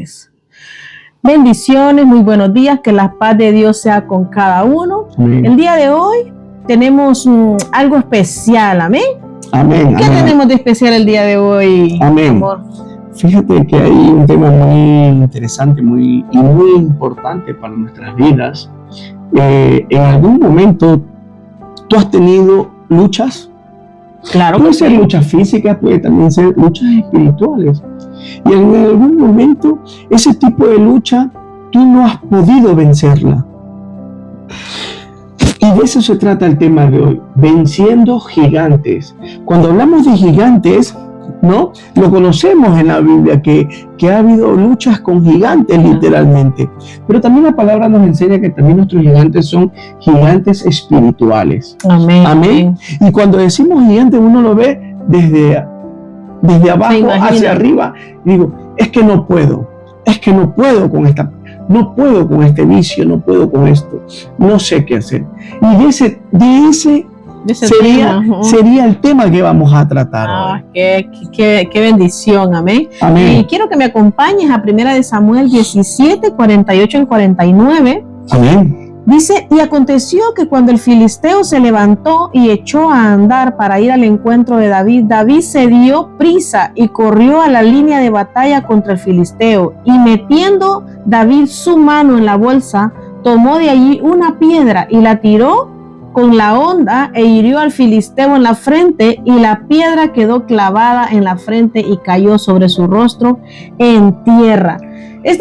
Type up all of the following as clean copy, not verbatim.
gigantes. Bendiciones, muy buenos días, que la paz de Dios sea con cada uno. Amén. El día de hoy tenemos algo especial, amén. Amén. ¿Qué tenemos de especial el día de hoy, amén, amor? Fíjate que hay un tema muy interesante y muy importante para nuestras vidas. En algún momento tú has tenido luchas. Claro. Puede ser luchas físicas, puede también ser luchas espirituales. Y en algún momento ese tipo de lucha tú no has podido vencerla. Y de eso se trata el tema de hoy, venciendo gigantes. Cuando hablamos de gigantes, ¿no? Lo conocemos en la Biblia, que ha habido luchas con gigantes literalmente. Pero también la palabra nos enseña que también nuestros gigantes son gigantes espirituales. Amén. Amén. Y cuando decimos gigante, uno lo ve desde abajo hacia arriba. Y digo, es que no puedo con esta. No puedo con este vicio, no puedo con esto, no sé qué hacer. Y de ese sería el tema que vamos a tratar hoy. Qué bendición, amén. Amén. Y quiero que me acompañes a 1 Samuel 17, 48 y 49. Amén. Dice, y aconteció que cuando el filisteo se levantó y echó a andar para ir al encuentro de David, David se dio prisa y corrió a la línea de batalla contra el filisteo. Y metiendo David su mano en la bolsa, tomó de allí una piedra y la tiró con la honda e hirió al filisteo en la frente, y la piedra quedó clavada en la frente y cayó sobre su rostro en tierra.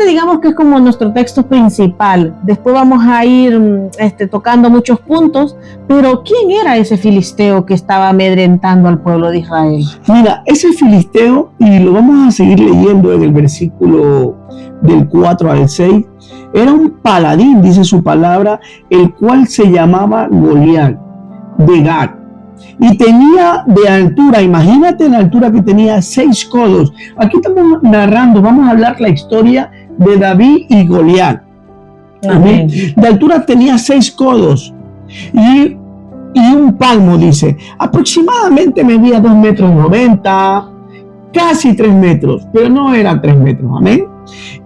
Digamos que es como nuestro texto principal. Después vamos a ir tocando muchos puntos, pero ¿quién era ese filisteo que estaba amedrentando al pueblo de Israel? Mira, ese filisteo, y lo vamos a seguir leyendo en el versículo del 4 al 6, era un paladín, dice su palabra, el cual se llamaba Goliat de Gat. Y tenía de altura, imagínate la altura que tenía, 6 codos. Aquí estamos narrando, vamos a hablar la historia de David y Goliat. Amén. De altura tenía 6 codos y un palmo, dice. Aproximadamente medía 2,90 m, casi 3 metros, pero no eran 3 metros, amén.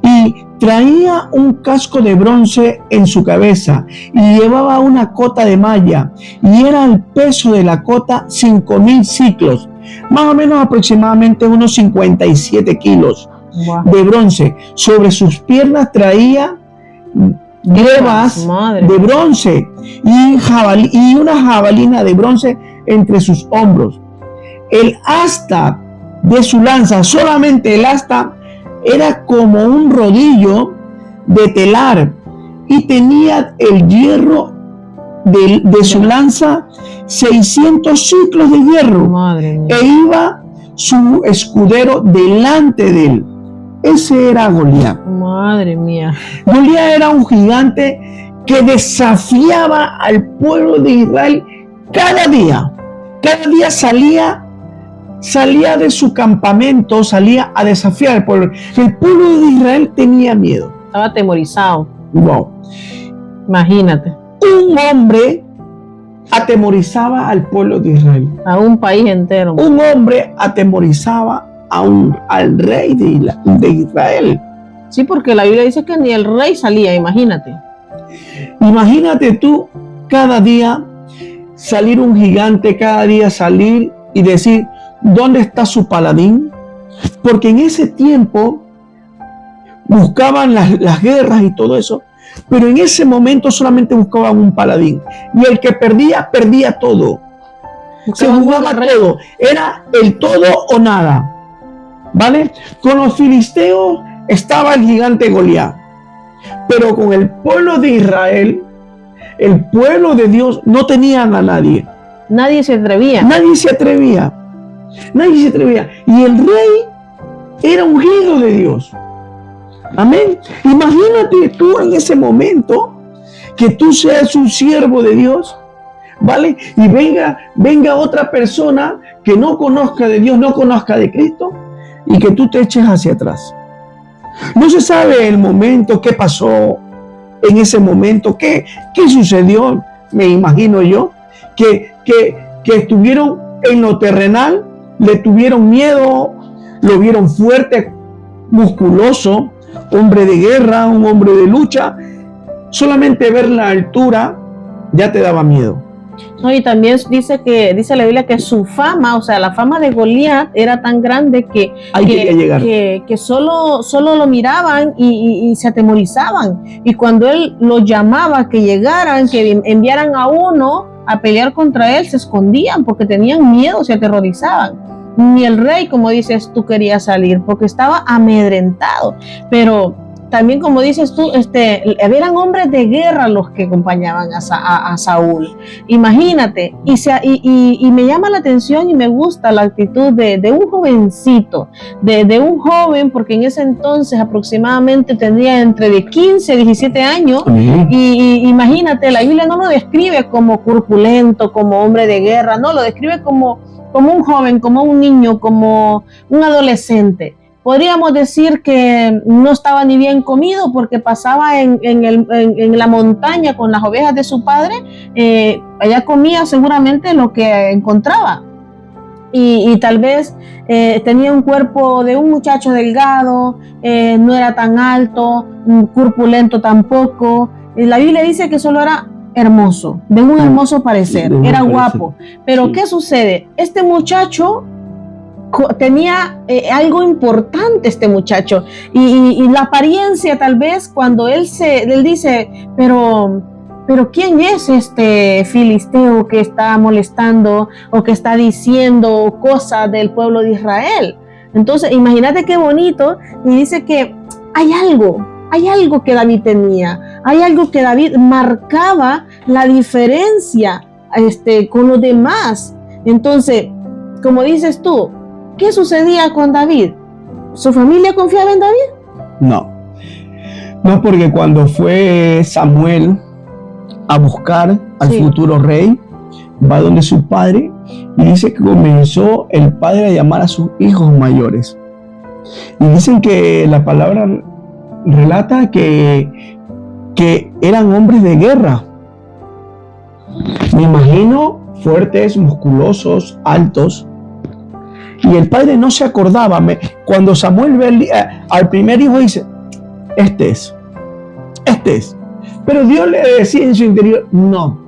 Y traía un casco de bronce en su cabeza y llevaba una cota de malla, y era el peso de la cota 5,000 ciclos, más o menos aproximadamente unos 57 kilos de bronce. Sobre sus piernas traía grebas de bronce y una jabalina de bronce entre sus hombros. El asta de su lanza, solamente el asta, era como un rodillo de telar, y tenía el hierro de su lanza 600 ciclos de hierro. E iba su escudero delante de él. Ese era Goliat. Madre mía. Goliat era un gigante que desafiaba al pueblo de Israel cada día. Cada día salía de su campamento, salía a desafiar al pueblo. El pueblo de Israel tenía miedo. Estaba atemorizado. Wow. Imagínate. Un hombre atemorizaba al pueblo de Israel. A un país entero. Un hombre atemorizaba al rey de Israel. Sí, porque la Biblia dice que ni el rey salía, imagínate. Imagínate tú, cada día salir un gigante, cada día salir y decir, ¿dónde está su paladín? Porque en ese tiempo buscaban las guerras y todo eso, pero en ese momento solamente buscaban un paladín. Y el que perdía todo. Se jugaba todo. Era el todo o nada. ¿Vale? Con los filisteos estaba el gigante Goliat. Pero con el pueblo de Israel, el pueblo de Dios, no tenían a nadie. Nadie se atrevía. Y el rey era ungido de Dios. Amén. Imagínate tú en ese momento que tú seas un siervo de Dios, ¿vale? Y venga otra persona que no conozca de Dios, no conozca de Cristo, y que tú te eches hacia atrás. No se sabe el momento, qué pasó en ese momento, qué sucedió. Me imagino yo que estuvieron en lo terrenal, le tuvieron miedo, lo vieron fuerte, musculoso, hombre de guerra, un hombre de lucha. Solamente ver la altura ya te daba miedo. No, y también dice la Biblia que su fama, o sea, la fama de Goliat era tan grande que solo lo miraban y se atemorizaban. Y cuando él los llamaba que llegaran, que enviaran a uno a pelear contra él, se escondían porque tenían miedo, se aterrorizaban. Ni el rey, como dices tú, quería salir porque estaba amedrentado. Pero también, como dices tú, eran hombres de guerra los que acompañaban a Saúl. Imagínate, y me llama la atención y me gusta la actitud de un jovencito, de un joven, porque en ese entonces aproximadamente tenía entre de 15 a 17 años, y imagínate, la Biblia no lo describe como corpulento, como hombre de guerra, no, lo describe como un joven, como un niño, como un adolescente. Podríamos decir que no estaba ni bien comido porque pasaba en la montaña con las ovejas de su padre. Allá comía seguramente lo que encontraba. Y tal vez tenía un cuerpo de un muchacho delgado, no era tan alto, corpulento tampoco. La Biblia dice que solo era hermoso, de un hermoso parecer, era guapo. Pero sí. ¿Qué sucede? Este muchacho tenía algo importante, este muchacho, y la apariencia, tal vez cuando él dice, pero ¿quién es este filisteo que está molestando o que está diciendo cosas del pueblo de Israel? Entonces imagínate qué bonito, y dice que hay algo que David tenía, hay algo que David marcaba la diferencia con los demás. Entonces, como dices tú, ¿qué sucedía con David? ¿Su familia confiaba en David? No, porque cuando fue Samuel a buscar al futuro rey, va donde su padre y dice que comenzó el padre a llamar a sus hijos mayores. Y dicen que la palabra relata que eran hombres de guerra. Me imagino fuertes, musculosos, altos. Y el padre no se acordaba. Cuando Samuel ve al primer hijo, dice, este es. Pero Dios le decía en su interior, no.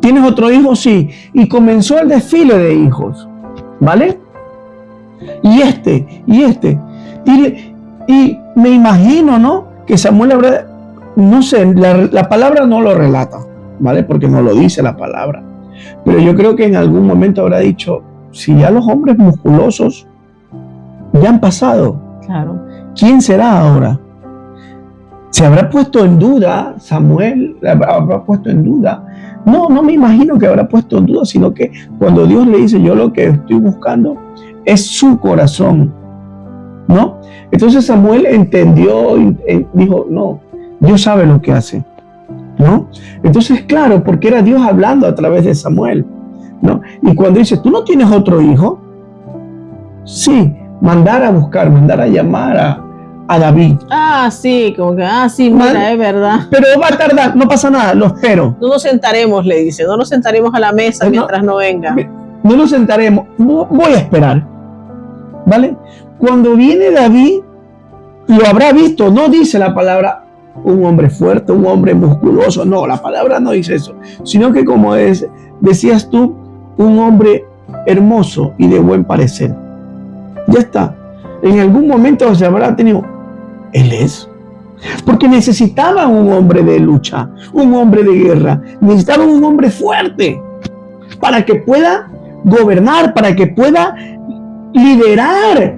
¿Tienes otro hijo? Sí. Y comenzó el desfile de hijos. ¿Vale? Y me imagino, ¿no? Que Samuel habrá, no sé, la palabra no lo relata, ¿vale? Porque no lo dice la palabra. Pero yo creo que en algún momento habrá dicho, si ya los hombres musculosos ya han pasado, claro, ¿quién será ahora? ¿Se habrá puesto en duda Samuel? ¿Habrá puesto en duda? No me imagino que habrá puesto en duda, sino que cuando Dios le dice, yo lo que estoy buscando es su corazón, ¿no? Entonces Samuel entendió y dijo, no, Dios sabe lo que hace, ¿no? Entonces, claro, porque era Dios hablando a través de Samuel, ¿no? Y cuando dice, ¿tú no tienes otro hijo? Sí, mandar a llamar a David. Sí, como que, sí, mira, es verdad. Pero va a tardar, no pasa nada, lo espero. No nos sentaremos, le dice, no nos sentaremos a la mesa mientras no venga. No nos sentaremos, voy a esperar, ¿vale? Cuando viene David, lo habrá visto, no dice la palabra un hombre fuerte, un hombre musculoso, no, la palabra no dice eso, sino que como decías tú, un hombre hermoso y de buen parecer. Ya está. En algún momento se habrá tenido, él es. Porque necesitaban un hombre de lucha, un hombre de guerra, necesitaban un hombre fuerte para que pueda gobernar, para que pueda liderar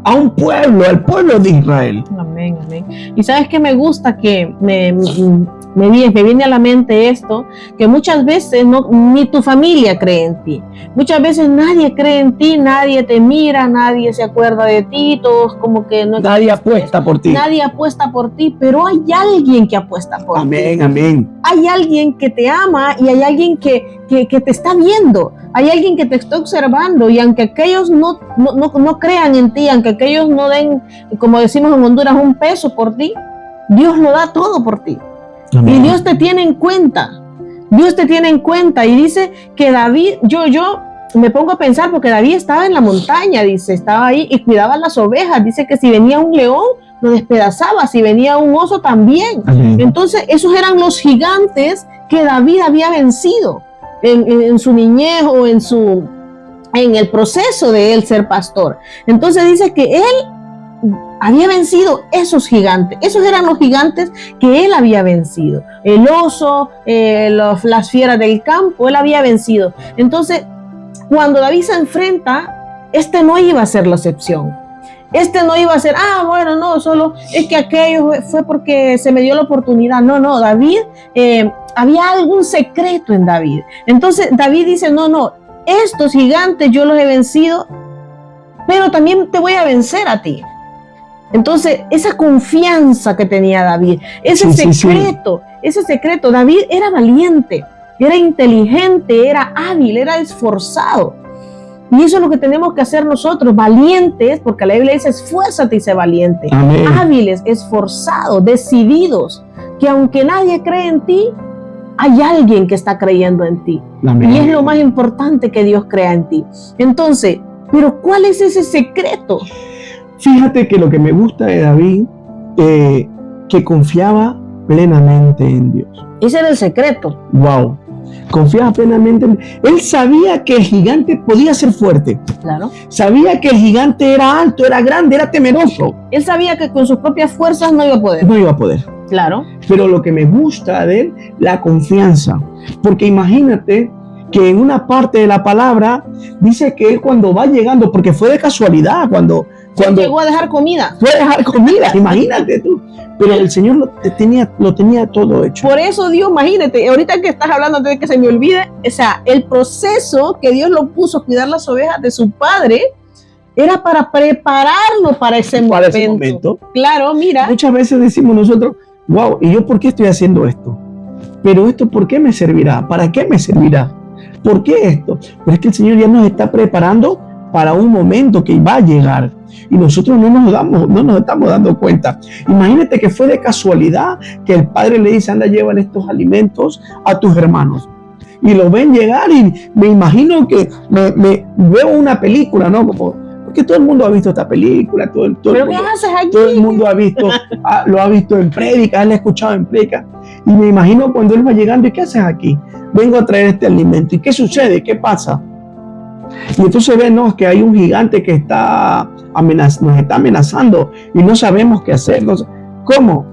a un pueblo, al pueblo de Israel. Amén, amén. Y sabes que me gusta que me viene a la mente esto, que muchas veces ni tu familia cree en ti. Muchas veces nadie cree en ti, nadie te mira, nadie se acuerda de ti, todos como que no. Nadie apuesta por ti. Nadie apuesta por ti, pero hay alguien que apuesta por ti. Amén, amén. Hay alguien que te ama y hay alguien que te está viendo. Hay alguien que te está observando, y aunque aquellos no crean en ti, aunque aquellos no den, como decimos en Honduras, un peso por ti, Dios lo da todo por ti. Amén. Y Dios te tiene en cuenta. Dios te tiene en cuenta. Y dice que David, yo me pongo a pensar, porque David estaba en la montaña, dice, estaba ahí y cuidaba las ovejas. Dice que si venía un león, lo despedazaba. Si venía un oso también. Amén. Entonces esos eran los gigantes que David había vencido en su niñez o en el proceso de él ser pastor. Entonces dice que él había vencido esos gigantes. Esos eran los gigantes que él había vencido. El oso, las fieras del campo, él había vencido. Entonces, cuando David se enfrenta, no iba a ser la excepción. No iba a ser, bueno, no, solo es que aquello fue porque se me dio la oportunidad. No, David, había algún secreto en David. Entonces, David dice, no, estos gigantes yo los he vencido, pero también te voy a vencer a ti. Entonces, esa confianza que tenía David, ese secreto, David era valiente, era inteligente, era hábil, era esforzado. Y eso es lo que tenemos que hacer nosotros, valientes, porque la Biblia dice, esfuérzate y sé valiente. Amén. Hábiles, esforzados, decididos, que aunque nadie cree en ti, hay alguien que está creyendo en ti. Amén. Y es lo más importante, que Dios crea en ti. Entonces, ¿pero cuál es ese secreto? Fíjate que lo que me gusta de David, que confiaba plenamente en Dios. Ese era el secreto. Wow. Confiaba plenamente en Dios. Él sabía que el gigante podía ser fuerte. Claro. Sabía que el gigante era alto, era grande, era temeroso. Él sabía que con sus propias fuerzas no iba a poder. No iba a poder. Claro. Pero lo que me gusta de él, la confianza. Porque imagínate que en una parte de la palabra dice que él cuando va llegando, porque fue de casualidad, cuando llegó a dejar comida. Fue a dejar comida, imagínate tú. Pero el Señor lo tenía todo hecho. Por eso Dios, imagínate, ahorita que estás hablando antes de que se me olvide, o sea, el proceso que Dios lo puso a cuidar las ovejas de su padre era para prepararlo para ese momento. Claro, mira. Muchas veces decimos nosotros, wow, ¿y yo por qué estoy haciendo esto? Pero esto, ¿por qué me servirá? ¿Para qué me servirá? ¿Por qué esto? Pero es que el Señor ya nos está preparando para un momento que va a llegar y nosotros no nos estamos dando cuenta. Imagínate que fue de casualidad que el padre le dice, anda, llevan estos alimentos a tus hermanos. Y lo ven llegar y me imagino que me veo una película, ¿no? Porque todo el mundo ha visto esta película. ¿Pero qué haces aquí? Todo el mundo lo ha visto en prédica, él ha escuchado en prédica. Y me imagino cuando él va llegando, ¿y qué haces aquí? Vengo a traer este alimento. ¿Y qué sucede? ¿Qué pasa? Y entonces vemos que hay un gigante que nos está amenazando y no sabemos qué hacer. ¿Cómo?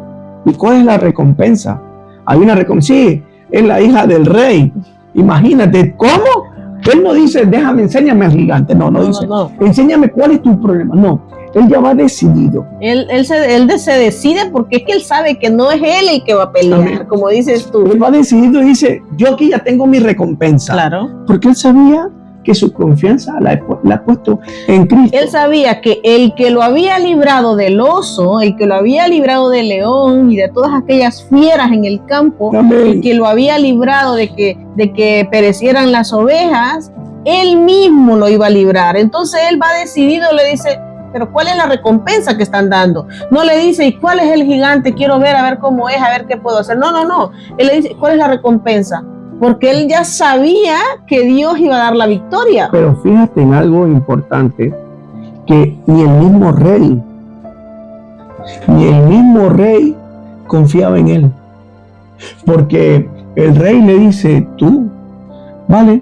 ¿Y cuál es la recompensa? Hay una recompensa. Sí, es la hija del rey. Imagínate, ¿cómo? Él no dice, enséñame al gigante. No dice, enséñame cuál es tu problema. No, él ya va decidido. Él se decide porque es que él sabe que no es él el que va a pelear, Amén. Como dices tú. Él va decidido y dice, yo aquí ya tengo mi recompensa. Claro. Porque él sabía que su confianza la ha puesto en Cristo. Él sabía que el que lo había librado del oso, el que lo había librado del león y de todas aquellas fieras en el campo, Amén. El que lo había librado de que perecieran las ovejas, él mismo lo iba a librar. Entonces él va decidido, le dice, pero ¿cuál es la recompensa que están dando? No le dice, ¿y cuál es el gigante? Quiero ver, a ver cómo es, a ver qué puedo hacer. No. Él le dice, ¿cuál es la recompensa? Porque él ya sabía que Dios iba a dar la victoria. Pero fíjate en algo importante, que ni el mismo rey confiaba en él. Porque el rey le dice, tú, vale,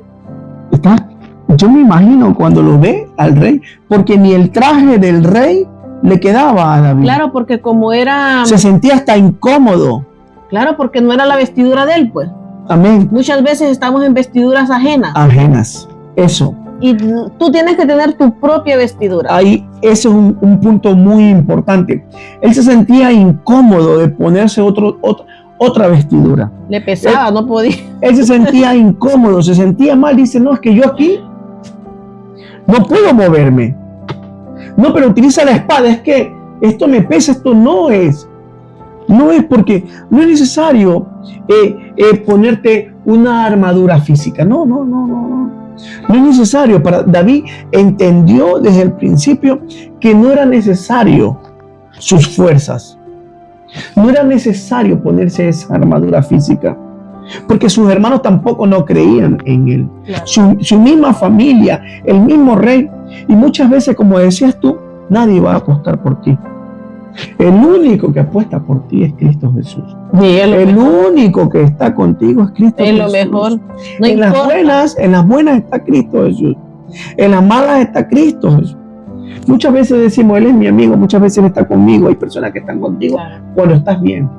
yo me imagino cuando lo ve al rey, porque ni el traje del rey le quedaba a David. Claro, porque como era... Se sentía hasta incómodo. Claro, porque no era la vestidura de él, pues. Amén. Muchas veces estamos en vestiduras ajenas. Eso. Y tú tienes que tener tu propia vestidura. Ahí, ese es un punto muy importante. Él se sentía incómodo de ponerse otra vestidura. Le pesaba, no podía. Él se sentía incómodo, se sentía mal. Dice, no, es que yo aquí no puedo moverme. No, pero utiliza la espada. Es que esto me pesa, esto no es. No es porque no es necesario ponerte una armadura física. No. No es necesario. David entendió desde el principio que no era necesario sus fuerzas. No era necesario ponerse esa armadura física. Porque sus hermanos tampoco no creían en él. Claro. Su misma familia, el mismo rey. Y muchas veces, como decías tú, nadie va a apostar por ti. El único que apuesta por ti es Cristo Jesús. Sí, El único que está contigo es Cristo es Jesús. lo mejor. No en importa. las buenas está Cristo Jesús. En las malas está Cristo Jesús. Muchas veces decimos, Él es mi amigo, muchas veces Él está conmigo. Hay personas que están contigo cuando estás bien.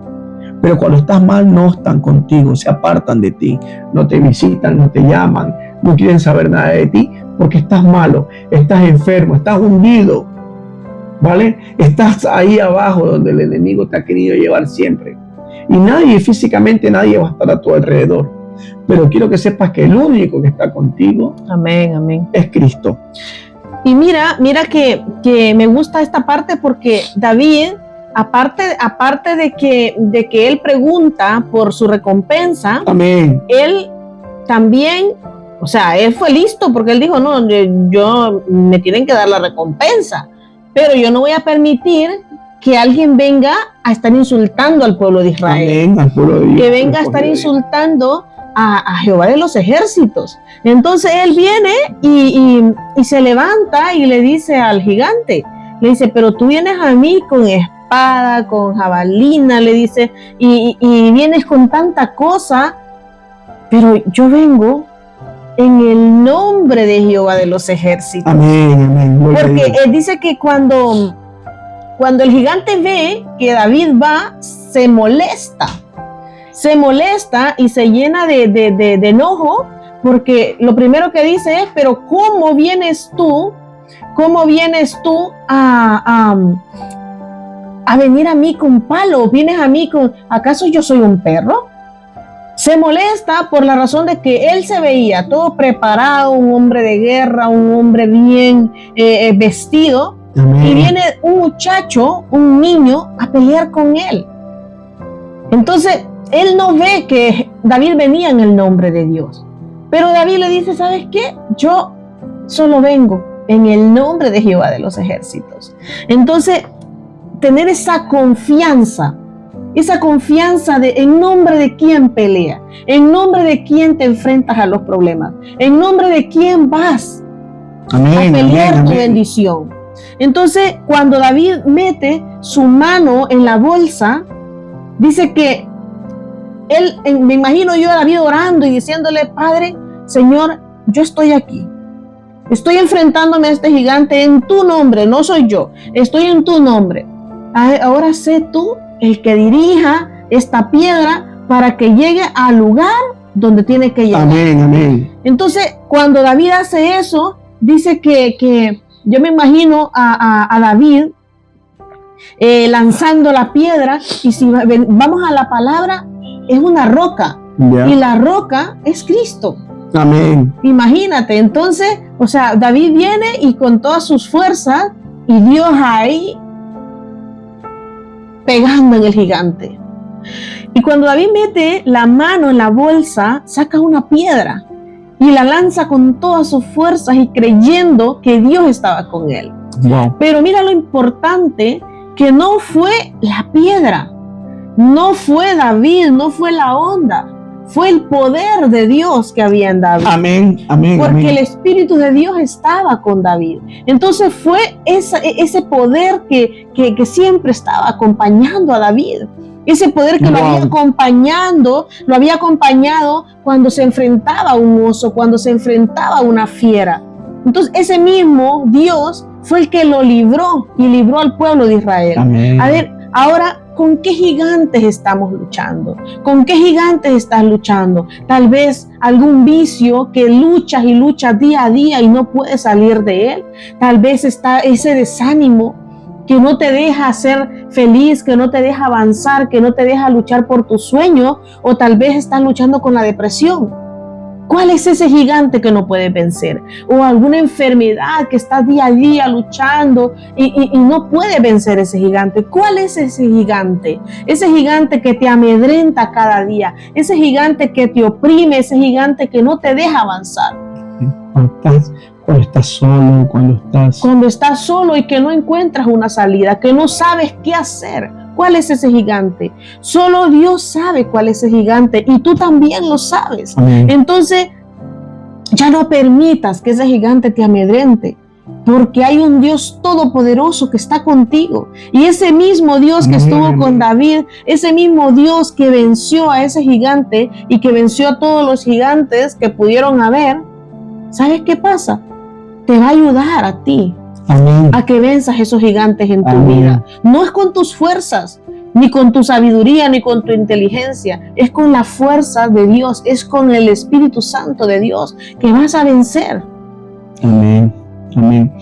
Pero cuando estás mal no están contigo, se apartan de ti, no te visitan, no te llaman, no quieren saber nada de ti porque estás malo, estás enfermo, estás hundido, ¿vale? Estás ahí abajo donde el enemigo te ha querido llevar siempre. Y físicamente nadie va a estar a tu alrededor. Pero quiero que sepas que el único que está contigo, amén, amén, es Cristo. Y mira que me gusta esta parte porque David, aparte de que él pregunta por su recompensa, amén, él también, o sea, él fue listo porque él dijo, no, yo me tienen que dar la recompensa, pero yo no voy a permitir que alguien venga a estar insultando al pueblo de Israel. Amén, al pueblo de Dios, que venga a estar insultando a Jehová de los ejércitos. Entonces él viene y se levanta y le dice al gigante, le dice, pero tú vienes a mí con espada, con jabalina, le dice, y vienes con tanta cosa, pero yo vengo en el nombre de Jehová de los ejércitos. Amén, amén. Porque él dice que cuando el gigante ve que David va, se molesta y se llena de enojo, porque lo primero que dice es, pero ¿cómo vienes tú a venir a mí con palo? ¿Vienes a mí con, acaso yo soy un perro? Se molesta por la razón de que él se veía todo preparado, un hombre de guerra, un hombre bien vestido. Amén. Y viene un muchacho, un niño, a pelear con él. Entonces, él no ve que David venía en el nombre de Dios. Pero David le dice, ¿sabes qué? Yo solo vengo en el nombre de Jehová de los ejércitos. Entonces, tener esa confianza de en nombre de quién pelea, en nombre de quién te enfrentas a los problemas, en nombre de quién vas a pelear tu bendición. Entonces, cuando David mete su mano en la bolsa, dice que él, me imagino yo a David orando y diciéndole, Padre, Señor, yo estoy aquí. Estoy enfrentándome a este gigante en tu nombre, no soy yo, estoy en tu nombre. Ahora sé tú el que dirija esta piedra para que llegue al lugar donde tiene que llegar. Amén, amén. Entonces, cuando David hace eso, dice que yo me imagino a David lanzando la piedra, y si vamos a la palabra, es una roca, y la roca es Cristo. Amén. Imagínate, entonces, o sea, David viene y con todas sus fuerzas, y Dios ahí pegando en el gigante. Y cuando David mete la mano en la bolsa, saca una piedra y la lanza con todas sus fuerzas y creyendo que Dios estaba con él. Wow. Pero mira lo importante, que no fue la piedra, no fue David, no fue la onda, fue el poder de Dios que había en David. Amén, amén. Porque amén. el Espíritu de Dios estaba con David. Entonces fue ese poder que siempre estaba acompañando a David. Ese poder que lo había acompañado cuando se enfrentaba a un oso, cuando se enfrentaba a una fiera. Entonces ese mismo Dios fue el que lo libró y libró al pueblo de Israel. Amén. A ver, ahora, ¿con qué gigantes estamos luchando? ¿Con qué gigantes estás luchando? Tal vez algún vicio que luchas y luchas día a día y no puedes salir de él. Tal vez está ese desánimo que no te deja ser feliz, que no te deja avanzar, que no te deja luchar por tus sueños, o tal vez estás luchando con la depresión. ¿Cuál es ese gigante que no puedes vencer? O alguna enfermedad que estás día a día luchando y no puedes vencer ese gigante. ¿Cuál es ese gigante? Ese gigante que te amedrenta cada día, ese gigante que te oprime, ese gigante que no te deja avanzar. Cuando estás solo, Cuando estás solo y que no encuentras una salida, que no sabes qué hacer. ¿Cuál es ese gigante? Solo Dios sabe cuál es ese gigante y tú también lo sabes. Amén. Entonces, ya no permitas que ese gigante te amedrente. porque hay un Dios todopoderoso que está contigo. Y ese mismo Dios que estuvo con David, ese mismo Dios que venció a ese gigante y que venció a todos los gigantes que pudieron haber, ¿sabes qué pasa? Te va a ayudar a ti. Amén. A que venzas esos gigantes en tu Amén. vida. No es con tus fuerzas, ni con tu sabiduría, ni con tu inteligencia. Es con la fuerza de Dios, es con el Espíritu Santo de Dios que vas a vencer. Amén. Amén.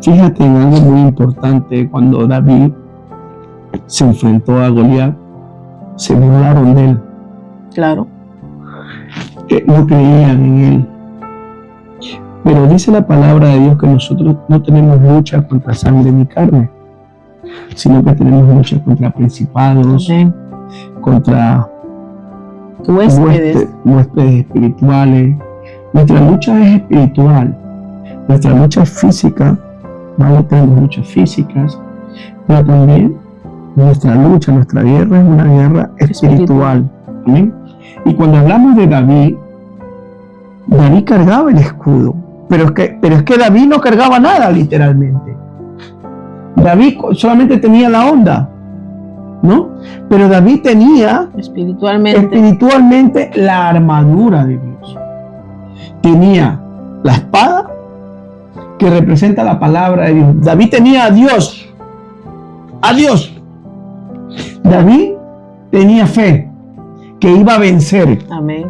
Fíjate en algo muy importante. Cuando David se enfrentó a Goliat, se burlaron de él. Claro. No creían en él. Pero dice la palabra de Dios que nosotros no tenemos lucha contra sangre ni carne, sino que tenemos lucha contra principados, Amén. Contra Huéspedes. huéspedes espirituales. Nuestra lucha es espiritual, nuestra lucha es física, ¿vale? Tenemos luchas físicas, pero también nuestra lucha, nuestra guerra es una guerra espiritual. ¿Amén? Y cuando hablamos de David, David cargaba el escudo, pero es que David no cargaba nada literalmente. David solamente tenía la onda, ¿no? Pero David tenía espiritualmente la armadura de Dios. Tenía la espada que representa la palabra de Dios. David tenía a Dios. A Dios. David tenía fe que iba a vencer. Amén.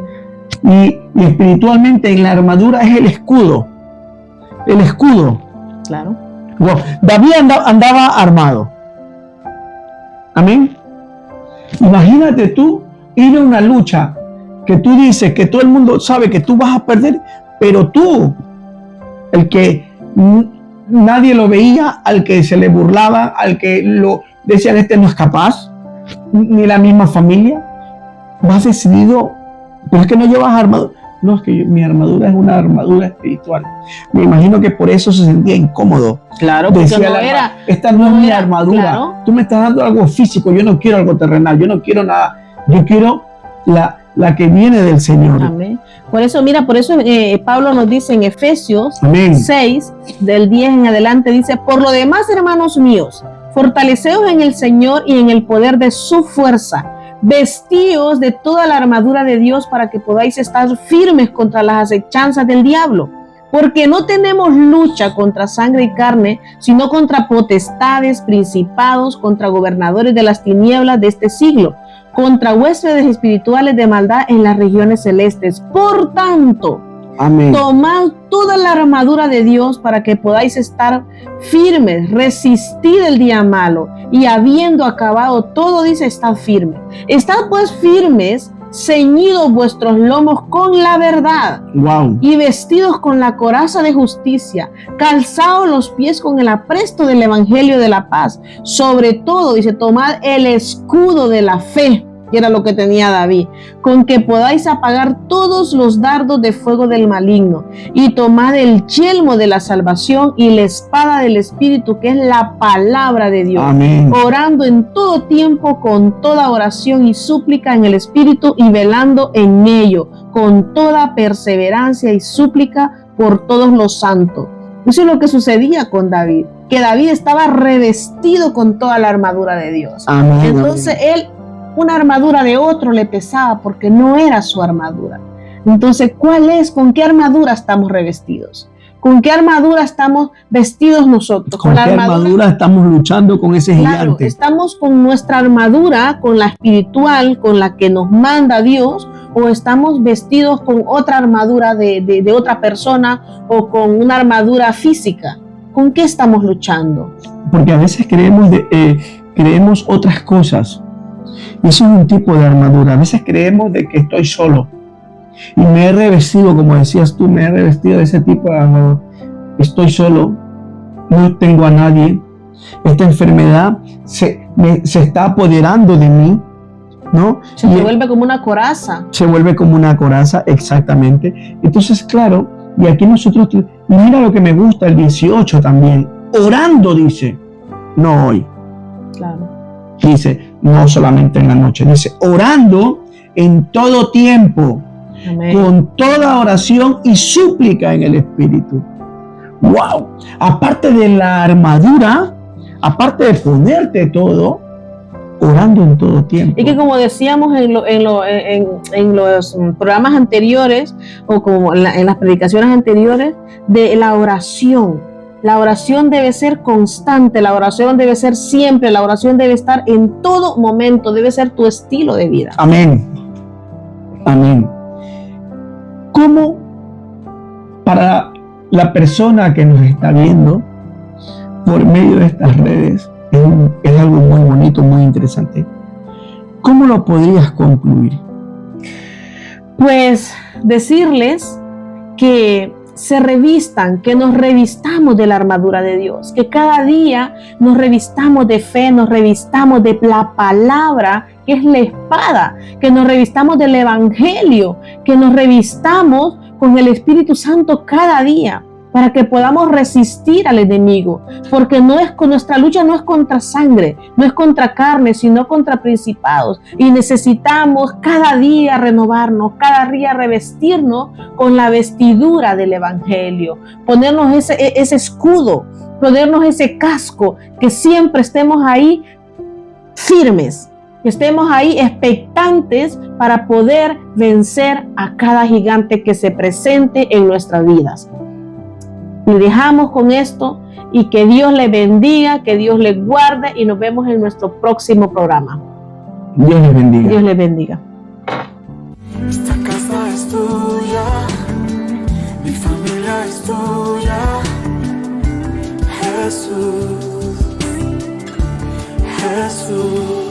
Y espiritualmente en la armadura es el escudo. El escudo. Claro. Wow. David andaba armado. Amén. Imagínate tú ir a una lucha que tú dices que todo el mundo sabe que tú vas a perder, pero tú, el que nadie lo veía, al que se le burlaba, al que lo decían este no es capaz, ni la misma familia, vas decidido, pero es que no llevas armadura. No, es que mi armadura es una armadura espiritual. Me imagino que por eso se sentía incómodo. Claro, porque decía no era, esta no es mi armadura. Claro. Tú me estás dando algo físico, yo no quiero algo terrenal, yo no quiero nada. Yo quiero la que viene del Señor. Amén. Por eso, mira, Pablo nos dice en Efesios Amén. 6, del 10 en adelante, dice: por lo demás, hermanos míos, fortaleceos en el Señor y en el poder de su fuerza. Vestíos de toda la armadura de Dios para que podáis estar firmes contra las acechanzas del diablo. Porque no tenemos lucha contra sangre y carne, sino contra potestades, principados, contra gobernadores de las tinieblas de este siglo, contra huéspedes espirituales de maldad en las regiones celestes. Por tanto, amén, tomad toda la armadura de Dios para que podáis estar firmes, resistid el día malo, y habiendo acabado todo, dice, estad firmes. Estad pues firmes, ceñidos vuestros lomos con la verdad, wow, y vestidos con la coraza de justicia, calzados los pies con el apresto del evangelio de la paz. Sobre todo, dice, tomad el escudo de la fe, que era lo que tenía David, con que podáis apagar todos los dardos de fuego del maligno, y tomad el yelmo de la salvación y la espada del Espíritu, que es la palabra de Dios. amén, Orando en todo tiempo con toda oración y súplica en el Espíritu, y velando en ello con toda perseverancia y súplica por todos los santos. Eso es lo que sucedía con David, que David estaba revestido con toda la armadura de Dios. amén. Entonces él, una armadura de otro le pesaba porque no era su armadura. Entonces, ¿cuál es? ¿Con qué armadura estamos revestidos? ¿Con qué armadura estamos vestidos nosotros? ¿Con qué armadura estamos luchando con ese Claro, gigante? estamos con nuestra armadura, con la espiritual, con la que nos manda Dios, o estamos vestidos con otra armadura de otra persona, o con una armadura física. ¿Con qué estamos luchando? Porque a veces creemos otras cosas. Y eso es un tipo de armadura. A veces creemos de que estoy solo. Y me he revestido, como decías tú, me he revestido de ese tipo de armadura. Estoy solo, no tengo a nadie. Esta enfermedad se está apoderando de mí, ¿no? Se vuelve como una coraza. Se vuelve como una coraza, exactamente. Entonces, claro, y aquí nosotros, y mira lo que me gusta, el 18 también. Orando, dice, no hoy. Claro. Dice, no solamente en la noche, dice, orando en todo tiempo, Amén. con toda oración y súplica en el Espíritu. ¡Wow! Aparte de la armadura, aparte de ponerte todo, orando en todo tiempo. Y que como decíamos en los programas anteriores, o como en las predicaciones anteriores, de la oración. La oración debe ser constante, la oración debe ser siempre, la oración debe estar en todo momento, debe ser tu estilo de vida. Amén. Amén. ¿Cómo para la persona que nos está viendo por medio de estas redes, es algo muy bonito, muy interesante? ¿Cómo lo podrías concluir? Pues decirles que se revistan, que nos revistamos de la armadura de Dios, que cada día nos revistamos de fe, nos revistamos de la palabra, que es la espada, que nos revistamos del evangelio, que nos revistamos con el Espíritu Santo cada día, para que podamos resistir al enemigo, porque nuestra lucha no es contra sangre, no es contra carne, sino contra principados, y necesitamos cada día renovarnos, cada día revestirnos con la vestidura del evangelio, ponernos ese escudo, ponernos ese casco, que siempre estemos ahí firmes, que estemos ahí expectantes para poder vencer a cada gigante que se presente en nuestras vidas. Y dejamos con esto, y que Dios les bendiga, que Dios les guarde, y nos vemos en nuestro próximo programa. Dios les bendiga. Dios les bendiga. Esta casa es tuya, mi familia es tuya, Jesús, Jesús.